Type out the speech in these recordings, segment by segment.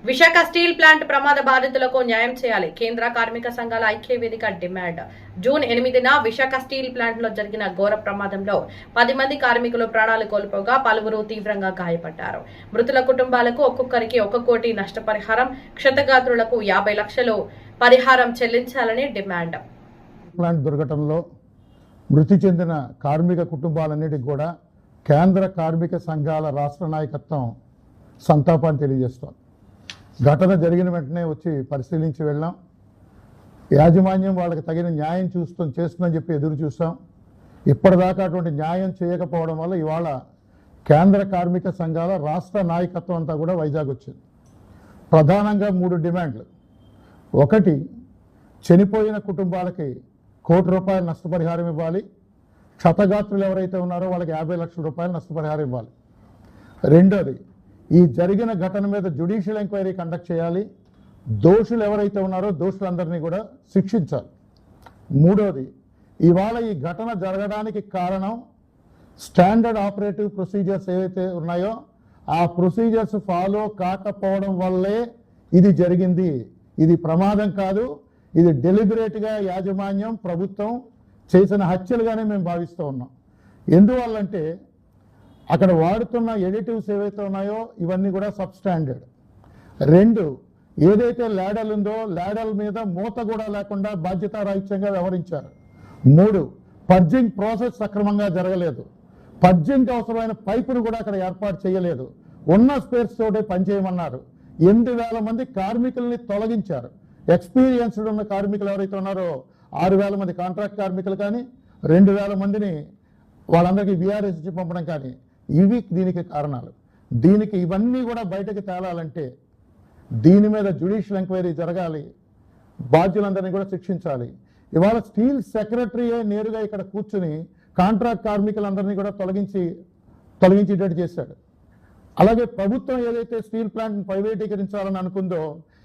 Visakha steel plant ప్రమాద బాధితులకు న్యాయం చేయాలి. కేంద్ర కార్మిక సంఘాల ఐక్య వేదిక డిమాండ్. జూన్ 8న విశాఖ స్టీల్ ప్లాంట్ లో జరిగిన ఘోర ప్రమాదంలో 10 మంది కార్మికులు ప్రాణాలు కోల్పోగా పలువురు తీవ్రంగా గాయపడ్డారు. మృతుల కుటుంబాలకు ఒక్కొక్కరికి 1 కోటి నష్టపరిహారం, క్షతగాత్రులకు 50 లక్షలు పరిహారం చెల్లించాలని డిమాండ్. ప్లాంట్ దుర్ఘటనలో మృతి చెందిన కార్మిక కుటుంబాలన్నిటికీ కూడా కేంద్ర కార్మిక సంఘాల రాష్ట్ర నాయకత్వం సంతాపాన్ని తెలియజేస్తోంది. ఘటన జరిగిన వెంటనే వచ్చి పరిశీలించి వెళ్ళాం. యాజమాన్యం వాళ్ళకి తగిన న్యాయం చేస్తుందని చెప్పి ఎదురు చూసాం. ఇప్పటిదాకా అటువంటి న్యాయం చేయకపోవడం వల్ల ఇవాళ కేంద్ర కార్మిక సంఘాల రాష్ట్ర నాయకత్వం అంతా కూడా వైజాగ్ వచ్చింది. ప్రధానంగా 3 డిమాండ్లు. ఒకటి, చనిపోయిన కుటుంబాలకి 1 కోటి రూపాయల నష్టపరిహారం ఇవ్వాలి. క్షతగాత్రులు ఎవరైతే ఉన్నారో వాళ్ళకి 50 లక్షల రూపాయల నష్టపరిహారం ఇవ్వాలి. రెండోది, ఈ జరిగిన ఘటన మీద జ్యుడిషియల్ ఎంక్వైరీ కండక్ట్ చేయాలి. దోషులు ఎవరైతే ఉన్నారో దోషులందరినీ కూడా శిక్షించాలి. మూడోది, ఇవాళ ఈ ఘటన జరగడానికి కారణం స్టాండర్డ్ ఆపరేటివ్ ప్రొసీజర్స్ ఏవైతే ఉన్నాయో ఆ ప్రొసీజర్స్ ఫాలో కాకపోవడం వల్లే ఇది జరిగింది. ఇది ప్రమాదం కాదు, ఇది డెలిబరేట్గా యాజమాన్యం ప్రభుత్వం చేసిన హత్యలుగానే మేము భావిస్తూ ఉన్నాం. ఎందువల్లంటే అక్కడ వాడుతున్న ఎడిటివ్స్ ఏవైతే ఉన్నాయో ఇవన్నీ కూడా సబ్ స్టాండర్డ్. 2, ఏదైతే ల్యాడల్ ఉందో ల్యాడల్ మీద మూత కూడా లేకుండా బాధ్యతారాహిత్యంగా వ్యవహరించారు. 3, పర్జింగ్ ప్రాసెస్ సక్రమంగా జరగలేదు. పర్జింగ్ అవసరమైన పైపును కూడా అక్కడ ఏర్పాటు చేయలేదు. ఉన్న స్పేర్స్ తోటే పనిచేయమన్నారు. 8,000 మంది కార్మికుల్ని తొలగించారు. ఎక్స్పీరియన్స్డ్ ఉన్న కార్మికులు ఎవరైతే ఉన్నారో 6,000 మంది కాంట్రాక్ట్ కార్మికులు కానీ 2,000 మందిని వాళ్ళందరికీ VRS ఇచ్చి పంపడం కానీ ఇవి దీనికి కారణాలు. దీనికి ఇవన్నీ కూడా బయటకు తేలాలంటే దీని మీద జ్యుడిషియల్ ఎంక్వైరీ జరగాలి. బాధ్యులందరినీ కూడా శిక్షించాలి. ఇవాళ స్టీల్ సెక్రటరీయే నేరుగా ఇక్కడ కూర్చుని కాంట్రాక్ట్ కార్మికులందరినీ కూడా తొలగించేటట్టు చేశాడు. అలాగే ప్రభుత్వం ఏదైతే స్టీల్ ప్లాంట్ని ప్రైవేటీకరించాలని అనుకుందో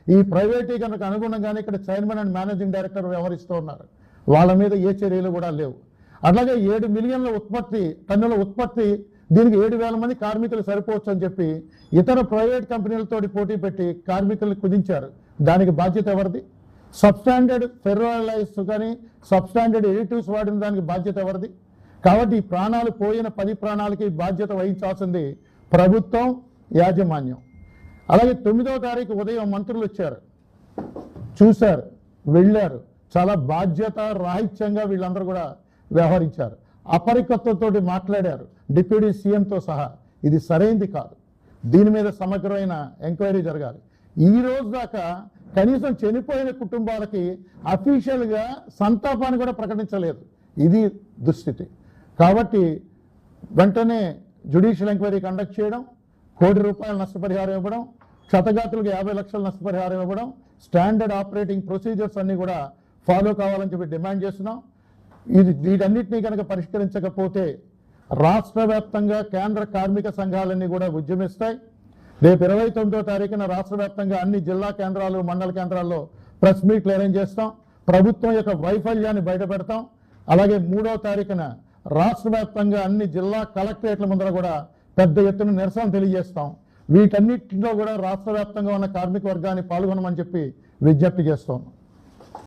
ఈ ప్రైవేటీకరణకు అనుగుణంగానే ఇక్కడ చైర్మన్ అండ్ మేనేజింగ్ డైరెక్టర్ వ్యవహరిస్తూ ఉన్నారు. వాళ్ళ మీద ఏ చర్యలు కూడా లేవు. అలాగే 7 మిలియన్ల టన్నుల ఉత్పత్తి, దీనికి 7,000 మంది కార్మికులు సరిపోవచ్చు అని చెప్పి ఇతర ప్రైవేట్ కంపెనీలతో పోటీ పెట్టి కార్మికులను కుదించారు. దానికి బాధ్యత ఎవరిది? సబ్స్టాండర్డ్ ఫెర్రోలైజ్ కానీ సబ్స్టాండర్డ్ ఎడిటివ్స్ వాడిన దానికి బాధ్యత ఎవరిది? కాబట్టి ఈ ప్రాణాలు పోయిన 10 ప్రాణాలకి బాధ్యత వహించాల్సింది ప్రభుత్వం, యాజమాన్యం. అలాగే 9వ తారీఖు ఉదయం మంత్రులు వచ్చారు, చూశారు, వెళ్ళారు. చాలా బాధ్యత రాహిత్యంగా వీళ్ళందరూ కూడా వ్యవహరించారు. అపరికత్వంతో మాట్లాడారు డిప్యూటీ సీఎంతో సహా. ఇది సరైంది కాదు. దీని మీద సమగ్రమైన ఎంక్వైరీ జరగాలి. ఈ రోజు దాకా కనీసం చనిపోయిన కుటుంబాలకి అఫీషియల్గా సంతాపాన్ని కూడా ప్రకటించలేదు. ఇది దుస్థితి. కాబట్టి వెంటనే జ్యుడిషియల్ ఎంక్వైరీ కండక్ట్ చేయడం, 1 కోటి రూపాయల నష్టపరిహారం ఇవ్వడం, క్షతగాత్రులకు 50 లక్షల నష్టపరిహారం ఇవ్వడం, స్టాండర్డ్ ఆపరేటింగ్ ప్రొసీజర్స్ అన్ని కూడా ఫాలో కావాలని చెప్పి డిమాండ్ చేస్తున్నాం. వీటన్నిటినీ కనుక పరిష్కరించకపోతే రాష్ట్ర వ్యాప్తంగా కేంద్ర కార్మిక సంఘాలన్నీ కూడా ఉద్యమిస్తాయి. రేపు 29వ తారీఖున రాష్ట్ర వ్యాప్తంగా అన్ని జిల్లా కేంద్రాలు, మండల కేంద్రాల్లో ప్రెస్ మీట్లు అరేంజ్ చేస్తాం. ప్రభుత్వం యొక్క వైఫల్యాన్ని బయటపెడతాం. అలాగే 3వ తారీఖున రాష్ట్ర వ్యాప్తంగా అన్ని జిల్లా కలెక్టరేట్ల ముందర కూడా పెద్ద ఎత్తున నిరసన తెలియజేస్తాం. వీటన్నిటిలో కూడా రాష్ట్ర వ్యాప్తంగా ఉన్న కార్మిక వర్గాన్ని పాల్గొనమని చెప్పి విజ్ఞప్తి చేస్తాం.